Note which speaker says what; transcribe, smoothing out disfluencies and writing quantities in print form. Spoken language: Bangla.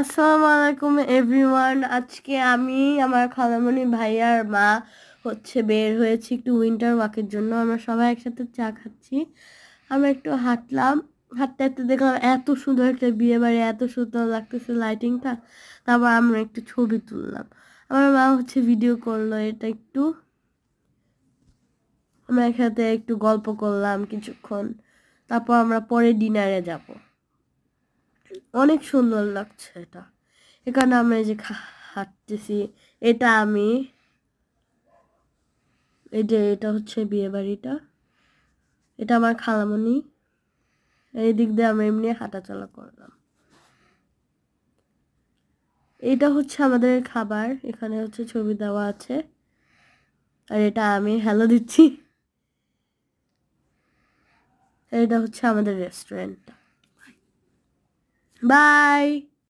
Speaker 1: আসসালামু আলাইকুম এভরিওয়ান। আজকে আমি আমার খালামণি ভাইয়ার মা বের হয়েছি একটু উইন্টার ওয়াকের জন্য। আমরা সবাই একসাথে চা খাচ্ছি। আমরা একটু হাঁটলাম, হাঁটতে হাঁটতে দেখলাম এত সুন্দর একটা বিয়ে বাড়ি, এত সুন্দর লাগতেছে লাইটিংটা। তারপর আমরা একটু ছবি তুললাম। আমার মা ভিডিও করলো এটা একটু। আমরা একসাথে একটু গল্প করলাম কিছুক্ষণ। তারপর আমরা পরে ডিনারে যাব। অনেক সুন্দর লাগছে এটা। এখানে আমরা এই যে হাঁটতেছি, এটা আমি, এই যে এটা বিয়ে বাড়িটা, এটা আমার খালামণি। এই দিক দিয়ে আমরা এমনি হাঁটাচলা করলাম। এটা আমাদের খাবার, এখানে ছবি দেওয়া আছে। আর এটা আমি হ্যালো দিচ্ছি। এটা আমাদের রেস্টুরেন্ট। বাই।